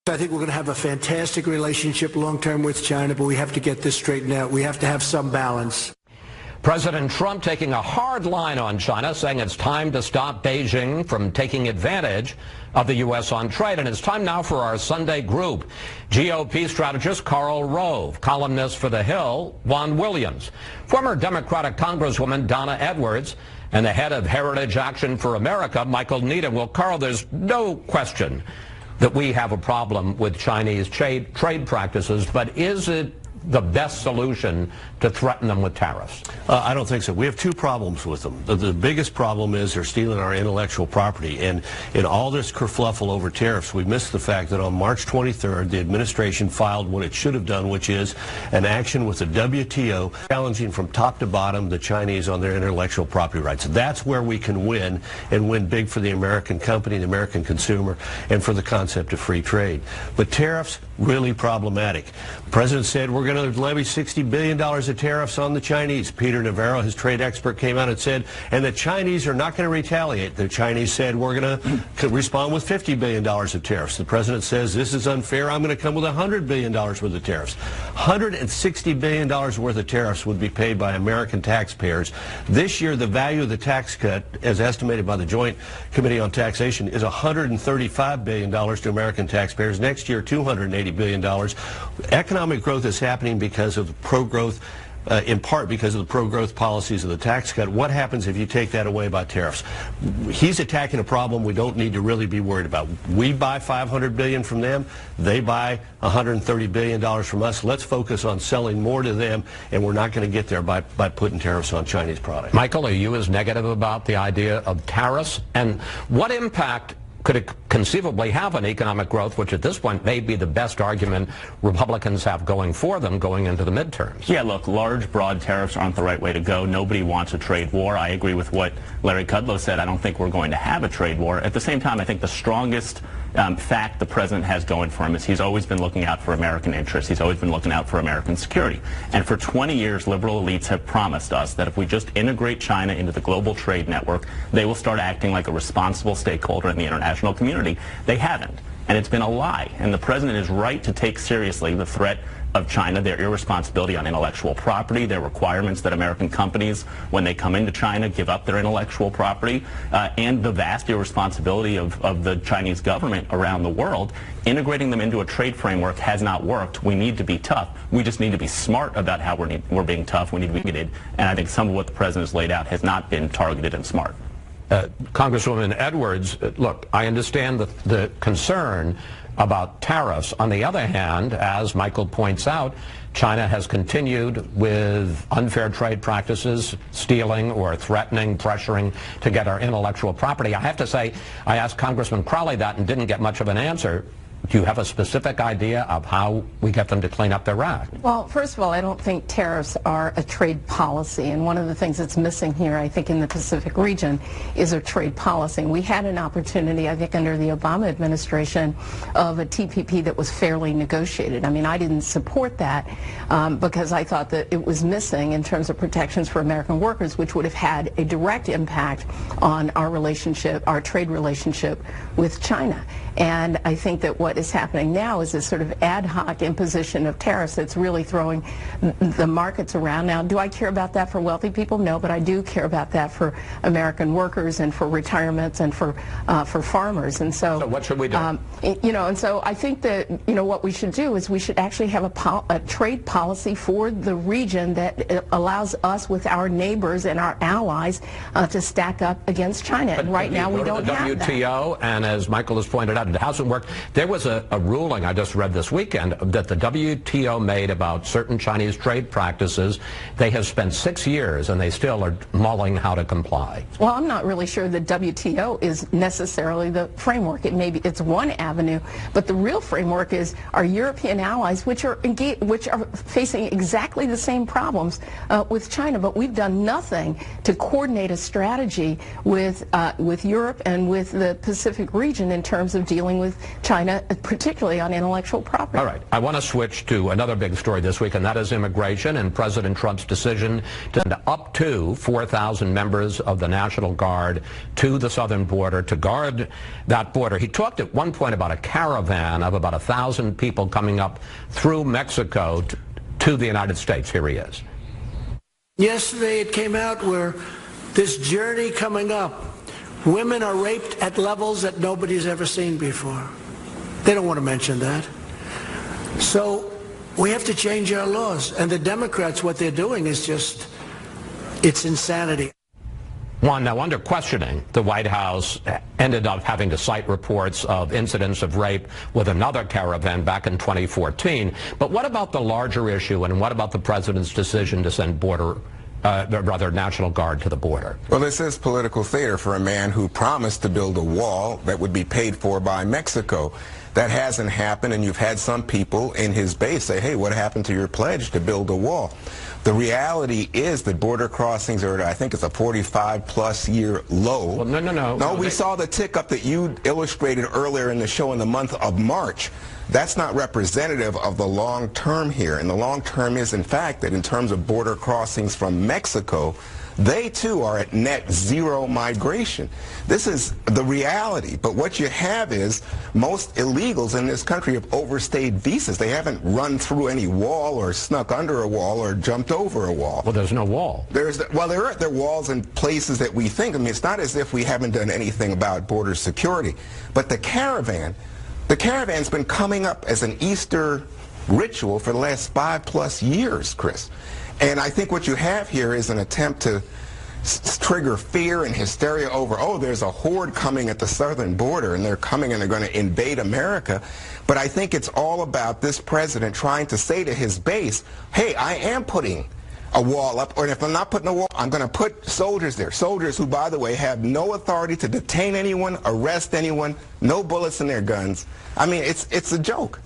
I think we're going to have a fantastic relationship long-term with China, but we have to get this straightened out. We have to have some balance. President Trump taking a hard line on China, saying it's time to stop Beijing from taking advantage of the U.S. on trade. And it's time now for our Sunday group. GOP strategist Karl Rove, columnist for The Hill, Juan Williams, former Democratic Congresswoman Donna Edwards, and the head of Heritage Action for America, Michael Needham. Well, Karl, there's no question that we have a problem with Chinese trade practices, but is it the best solution to threaten them with tariffs? I don't think so. We have two problems with them. The biggest problem is they're stealing our intellectual property. And in all this kerfluffle over tariffs, we missed the fact that on March 23rd, the administration filed what it should have done, which is an action with the WTO challenging from top to bottom the Chinese on their intellectual property rights. That's where we can win, and win big for the American company, the American consumer, and for the concept of free trade. But tariffs, really problematic. The president said we're going to levy $60 billion of tariffs on the Chinese. Peter Navarro, his trade expert, came out and said, and the Chinese are not going to retaliate. The Chinese said we're going to respond with $50 billion of tariffs. The president says this is unfair. I'm going to come with $100 billion worth of tariffs. $160 billion worth of tariffs would be paid by American taxpayers. This year, the value of the tax cut, as estimated by the Joint Committee on Taxation, is $135 billion to American taxpayers. Next year, $280 billion. Economic growth is happening because of pro-growth, in part because of the pro-growth policies of the tax cut. What happens if you take that away by tariffs? He's attacking a problem we don't need to really be worried about. We buy $500 billion from them. They buy $130 billion from us. Let's focus on selling more to them, and we're not going to get there by putting tariffs on Chinese products. Michael, are you as negative about the idea of tariffs? And what impact could it conceivably have on economic growth, which at this point may be the best argument Republicans have going for them going into the midterms? Yeah, look, large, broad tariffs aren't the right way to go. Nobody wants a trade war. I agree with what Larry Kudlow said. I don't think we're going to have a trade war. At the same time, I think the strongest fact the president has going for him is he's always been looking out for American interests. He's always been looking out for American security. And for 20 years, liberal elites have promised us that if we just integrate China into the global trade network, they will start acting like a responsible stakeholder in the international community. They haven't. And it's been a lie. And the president is right to take seriously the threat of China, their irresponsibility on intellectual property, their requirements that American companies, when they come into China, give up their intellectual property, and the vast irresponsibility of the Chinese government around the world. Integrating them into a trade framework has not worked. We need to be tough. We just need to be smart about how we're being tough. We need to be targeted. And I think some of what the president has laid out has not been targeted and smart. Congresswoman Edwards, look, I understand the concern about tariffs. On the other hand, as Michael points out, China has continued with unfair trade practices, stealing or threatening, pressuring to get our intellectual property. I have to say, I asked Congressman Crowley that and didn't get much of an answer. Do you have a specific idea of how we get them to clean up their act? Well, first of all, I don't think tariffs are a trade policy. And one of the things that's missing here, I think, in the Pacific region is a trade policy. We had an opportunity, I think, under the Obama administration of a TPP that was fairly negotiated. I mean, I didn't support that because I thought that it was missing in terms of protections for American workers, which would have had a direct impact on our relationship, our trade relationship with China. And I think that what is happening now is this sort of ad hoc imposition of tariffs that's really throwing the markets around. Now, do I care about that for wealthy people? No, but I do care about that for American workers and for retirements and for farmers. And so what should we do? You know, and so I think that, you know, what we should do is we should actually have a trade policy for the region that allows us with our neighbors and our allies to stack up against China. But and right now we don't have that. WTO, and as Michael has pointed out, it hasn't worked. There was a ruling I just read this weekend that the WTO made about certain Chinese trade practices. They have spent 6 years and they still are mulling how to comply. Well, I'm not really sure that WTO is necessarily the framework. It's one avenue, but the real framework is our European allies, which are facing exactly the same problems with China. But we've done nothing to coordinate a strategy with Europe and with the Pacific region in terms of dealing with China particularly on intellectual property. All right. I want to switch to another big story this week, and that is immigration and President Trump's decision to send up to 4,000 members of the National Guard to the southern border to guard that border. He talked at one point about a caravan of about 1,000 people coming up through Mexico to the United States. Here he is. Yesterday it came out where this journey coming up, women are raped at levels that nobody's ever seen before. They don't want to mention that. So we have to change our laws. And the Democrats, what they're doing is just, it's insanity. Juan, now under questioning, the White House ended up having to cite reports of incidents of rape with another caravan back in 2014. But what about the larger issue, and what about the president's decision to send National Guard to the border? Well, this is political theater for a man who promised to build a wall that would be paid for by Mexico. That hasn't happened, and you've had some people in his base say, hey, what happened to your pledge to build a wall? The reality is that border crossings are, I think it's a 45-plus year low. Well, no. No, we saw the tick up that you illustrated earlier in the show in the month of March. That's not representative of the long term here. And the long term is, in fact, that in terms of border crossings from Mexico, they too are at net zero migration. This is the reality. But what you have is most illegals in this country have overstayed visas. They haven't run through any wall or snuck under a wall or jumped over a wall. Well, there's no wall. There are walls in places that we think. I mean, it's not as if we haven't done anything about border security. But the caravan's been coming up as an Easter ritual for the last 5+ years, Chris. And I think what you have here is an attempt to trigger fear and hysteria over, oh, there's a horde coming at the southern border, and they're coming and they're going to invade America. But I think it's all about this president trying to say to his base, hey, I am putting a wall up, or if I'm not putting a wall, I'm going to put soldiers there. Soldiers who, by the way, have no authority to detain anyone, arrest anyone, no bullets in their guns. I mean, it's a joke.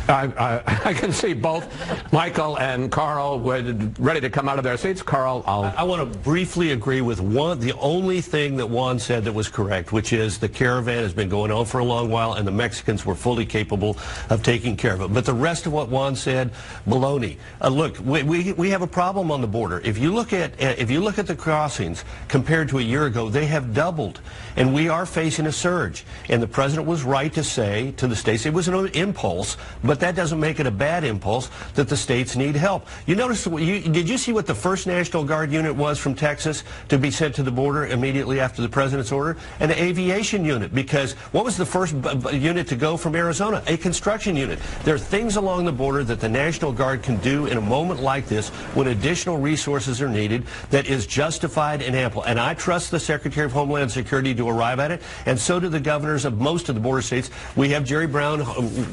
I can see both Michael and Carl ready to come out of their seats. Carl, I want to briefly agree with Juan. The only thing that Juan said that was correct, which is the caravan has been going on for a long while, and the Mexicans were fully capable of taking care of it. But the rest of what Juan said, baloney. Look, we have a problem on the border. If you look at the crossings compared to a year ago, they have doubled, and we are facing a surge. And the president was right to say to the states, it was an impulse, but that doesn't make it a bad impulse that the states need help. You notice, did you see what the first National Guard unit was from Texas to be sent to the border immediately after the president's order? An aviation unit, because what was the first unit to go from Arizona? A construction unit. There are things along the border that the National Guard can do in a moment like this when additional resources are needed that is justified and ample. And I trust the Secretary of Homeland Security to arrive at it, and so do the governors of most of the border states. We have Jerry Brown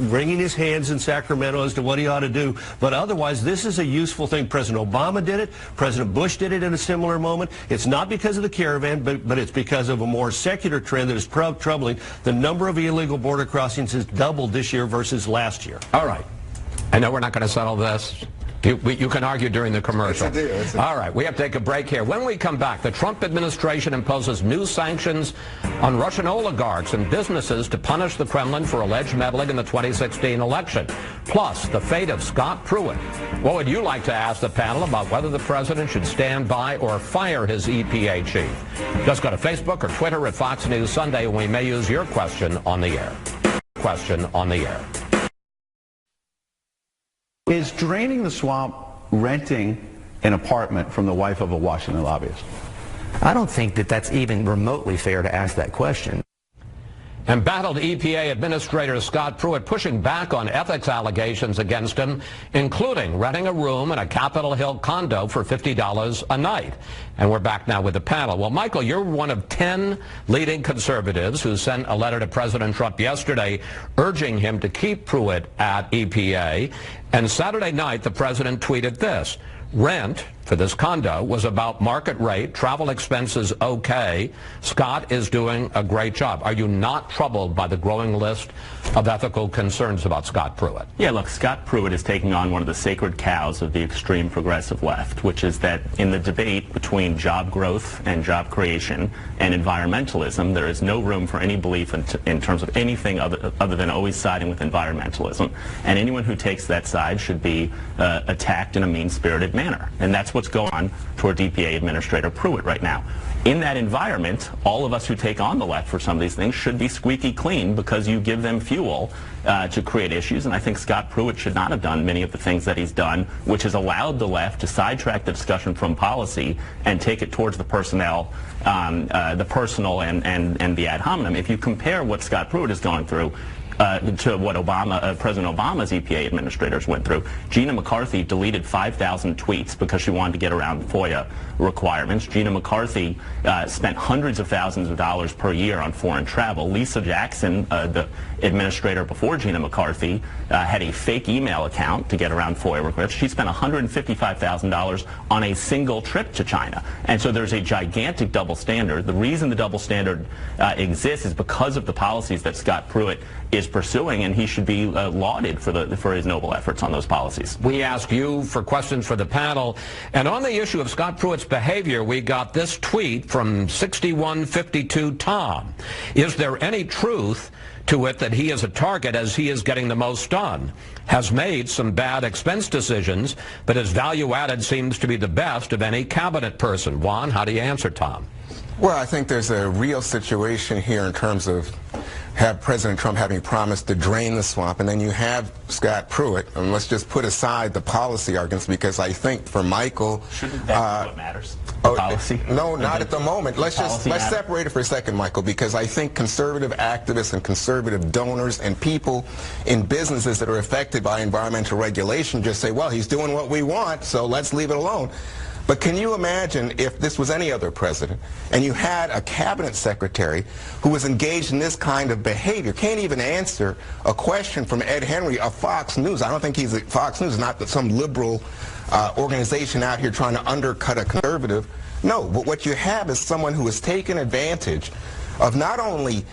wringing his hands in Sacramento as to what he ought to do. But otherwise, this is a useful thing. President Obama did it. President Bush did it in a similar moment. It's not because of the caravan, but it's because of a more secular trend that is troubling. The number of illegal border crossings has doubled this year versus last year. All right. I know we're not going to settle this. You can argue during the commercial. Yes, I do. All right, we have to take a break here. When we come back, the Trump administration imposes new sanctions on Russian oligarchs and businesses to punish the Kremlin for alleged meddling in the 2016 election. Plus, the fate of Scott Pruitt. What would you like to ask the panel about whether the president should stand by or fire his EPA chief? Just go to Facebook or Twitter at Fox News Sunday, and we may use your question on the air. Is draining the swamp renting an apartment from the wife of a Washington lobbyist? I don't think that that's even remotely fair to ask that question. Embattled EPA Administrator Scott Pruitt pushing back on ethics allegations against him, including renting a room in a Capitol Hill condo for $50 a night. And we're back now with the panel. Well, Michael, you're one of 10 leading conservatives who sent a letter to President Trump yesterday urging him to keep Pruitt at EPA. And Saturday night, the president tweeted this: rent for this condo was about market rate, travel expenses okay. Scott is doing a great job. Are you not troubled by the growing list of ethical concerns about Scott Pruitt? Yeah, look, Scott Pruitt is taking on one of the sacred cows of the extreme progressive left, which is that in the debate between job growth and job creation and environmentalism, there is no room for any belief in terms of anything other than always siding with environmentalism. And anyone who takes that side should be attacked in a mean-spirited manner. And that's what's going on toward EPA Administrator Pruitt right now. In that environment, all of us who take on the left for some of these things should be squeaky clean because you give them fuel to create issues. And I think Scott Pruitt should not have done many of the things that he's done, which has allowed the left to sidetrack the discussion from policy and take it towards the personnel, the personal and the ad hominem. If you compare what Scott Pruitt is going through to what President Obama's EPA administrators went through. Gina McCarthy deleted 5,000 tweets because she wanted to get around FOIA requirements. Gina McCarthy spent hundreds of thousands of dollars per year on foreign travel. Lisa Jackson, the administrator before Gina McCarthy, had a fake email account to get around FOIA requests. She spent $155,000 on a single trip to China. And so there's a gigantic double standard. The reason the double standard exists is because of the policies that Scott Pruitt is pursuing, and he should be lauded for his noble efforts on those policies. We ask you for questions for the panel, and on the issue of Scott Pruitt's behavior, we got this tweet from 6152 Tom. Is there any truth to it that he is a target as he is getting the most done? Has made some bad expense decisions, but his value added seems to be the best of any cabinet person. Juan, how do you answer Tom? Well, I think there's a real situation here in terms of President Trump having promised to drain the swamp, and then you have Scott Pruitt, and let's just put aside the policy arguments, because I think for Michael... Shouldn't that be what matters? Policy? No, not at the moment. Let's separate it for a second, Michael, because I think conservative activists and conservative donors and people in businesses that are affected by environmental regulation just say, well, he's doing what we want, so let's leave it alone. But can you imagine if this was any other president and you had a cabinet secretary who was engaged in this kind of behavior, can't even answer a question from Ed Henry of Fox News. I don't think he's at Fox News, not that some liberal organization out here trying to undercut a conservative. No, but what you have is someone who has taken advantage of not only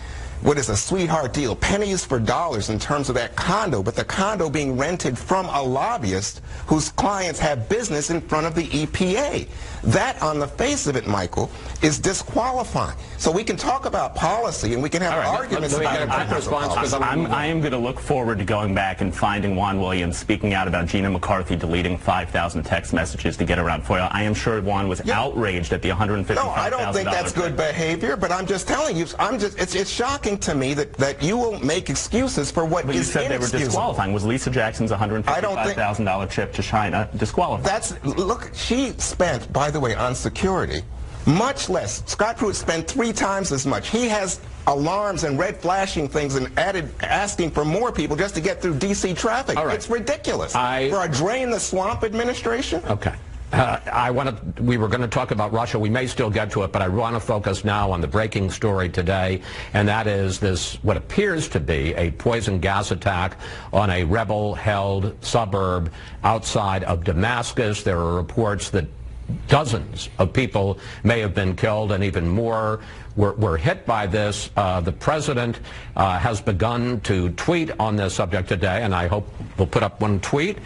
what is a sweetheart deal, pennies for dollars in terms of that condo, but the condo being rented from a lobbyist whose clients have business in front of the EPA. That, on the face of it, Michael, is disqualifying. So we can talk about policy and we can have arguments about it. I am going to look forward to going back and finding Juan Williams speaking out about Gina McCarthy deleting 5,000 text messages to get around FOIA. I am sure Juan was outraged at the $155,000. No, I don't think that's good behavior, but I'm just telling you, it's shocking to me that you will make excuses for what is inexcusable. But you said they were disqualifying. Was Lisa Jackson's $155,000 trip to China disqualified? Look, she spent, by the way, on security, much less. Scott Pruitt spent 3 times as much. He has alarms and red flashing things and asking for more people just to get through D.C. traffic. It's ridiculous. For a drain the swamp administration? Okay. We were going to talk about Russia. We may still get to it, but I want to focus now on the breaking story today, and that is this, what appears to be a poison gas attack on a rebel-held suburb outside of Damascus. There are reports that dozens of people may have been killed, and even more were hit by this. The president has begun to tweet on this subject today, and I hope we'll put up one tweet.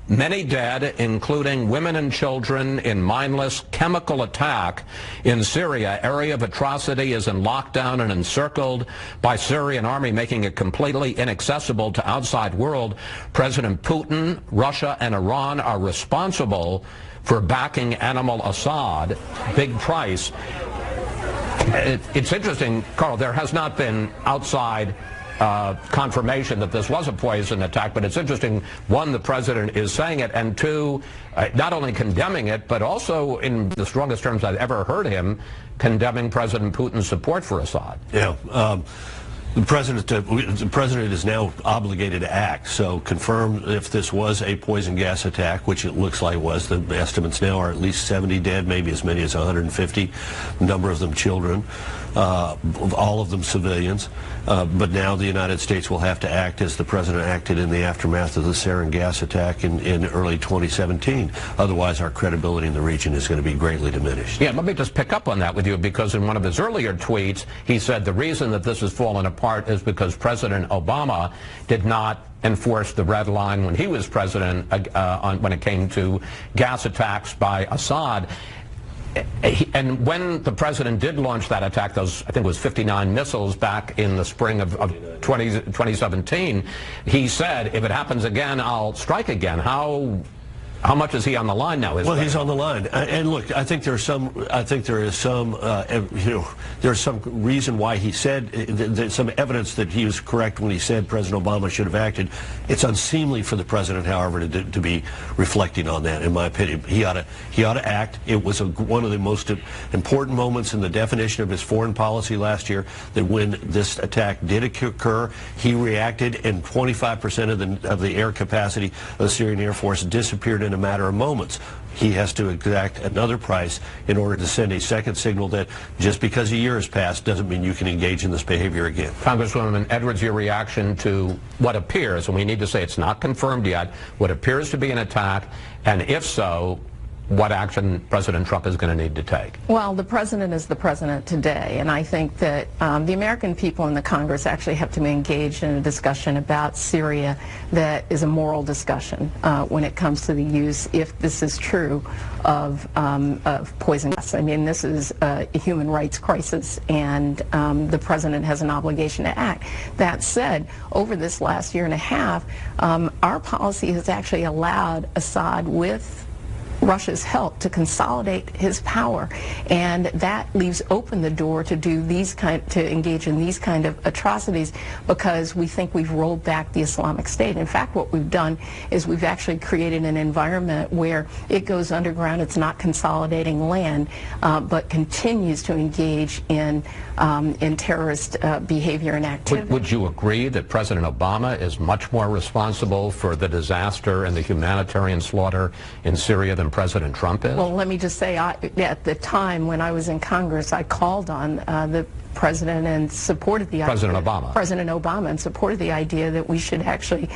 Many dead, including women and children, in mindless chemical attack in Syria. Area of atrocity is in lockdown and encircled by Syrian army, making it completely inaccessible to outside world. President Putin, Russia, and Iran are responsible for backing Animal Assad. Big price. It's interesting, Carl, there has not been outside confirmation that this was a poison attack, but it's interesting, one, the president is saying it, and two, not only condemning it, but also, in the strongest terms I've ever heard him, condemning President Putin's support for Assad. Yeah. The president is now obligated to act, so confirm if this was a poison gas attack, which it looks like it was. The estimates now are at least 70 dead, maybe as many as 150, a number of them children, all of them civilians. But now the United States will have to act as the president acted in the aftermath of the sarin gas attack in early 2017. Otherwise, our credibility in the region is going to be greatly diminished. Yeah, let me just pick up on that with you, because in one of his earlier tweets, he said the reason that this has fallen apart is because President Obama did not enforce the red line when he was president when it came to gas attacks by Assad. And when the president did launch that attack, those, I think it was 59 missiles back in the spring of 2017, he said, if it happens again, I'll strike again. How much is he on the line now? Well, he's on the line, and look, I think there's some reason why he said there's some evidence that he was correct when he said President Obama should have acted. It's unseemly for the president, however, to be reflecting on that. In my opinion, he ought to act. It was one of the most important moments in the definition of his foreign policy last year. That when this attack did occur, he reacted, and 25% of the air capacity of the Syrian Air Force disappeared in a matter of moments. He has to exact another price in order to send a second signal that just because a year has passed doesn't mean you can engage in this behavior again. Congresswoman Edwards, your reaction to what appears, and we need to say it's not confirmed yet, what appears to be an attack, and if so, what action President Trump is going to need to take? Well, the president is the president today, and I think that the American people in the Congress actually have to be engaged in a discussion about Syria that is a moral discussion when it comes to the use, if this is true, of poison gas. I mean, this is a human rights crisis, and the president has an obligation to act. That said, over this last year and a half, our policy has actually allowed Assad, with Russia's help, to consolidate his power, and that leaves open the door to engage in these kind of atrocities, because we think we've rolled back the Islamic State. In fact, what we've done is we've actually created an environment where it goes underground. It's not consolidating land, but continues to engage in terrorist behavior and activity. Would you agree that President Obama is much more responsible for the disaster and the humanitarian slaughter in Syria than President Trump is? Well, let me just say, at the time when I was in Congress, I called on the president and supported the idea, President Obama, and supported the idea that we should actually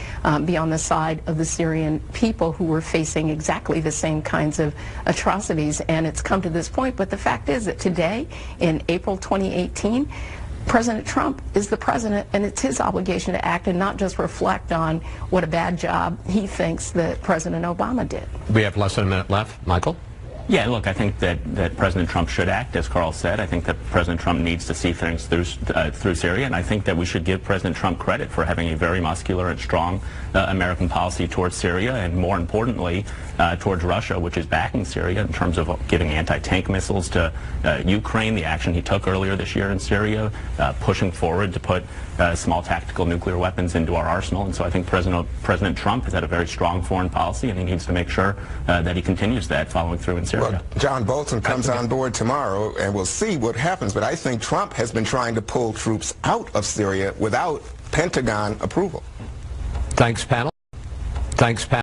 be on the side of the Syrian people who were facing exactly the same kinds of atrocities. And it's come to this point. But the fact is that today, in April 2018, President Trump is the president, and it's his obligation to act and not just reflect on what a bad job he thinks that President Obama did. We have less than a minute left. Michael? Yeah, look, I think that President Trump should act, as Carl said. I think that President Trump needs to see things through Syria, and I think that we should give President Trump credit for having a very muscular and strong American policy towards Syria, and more importantly, towards Russia, which is backing Syria in terms of giving anti-tank missiles to Ukraine, the action he took earlier this year in Syria, pushing forward to put small tactical nuclear weapons into our arsenal. And so I think President Trump has had a very strong foreign policy, and he needs to make sure that he continues that following through in Syria. Well, John Bolton comes on board tomorrow, and we'll see what happens. But I think Trump has been trying to pull troops out of Syria without Pentagon approval. Thanks, panel. Thanks, panel.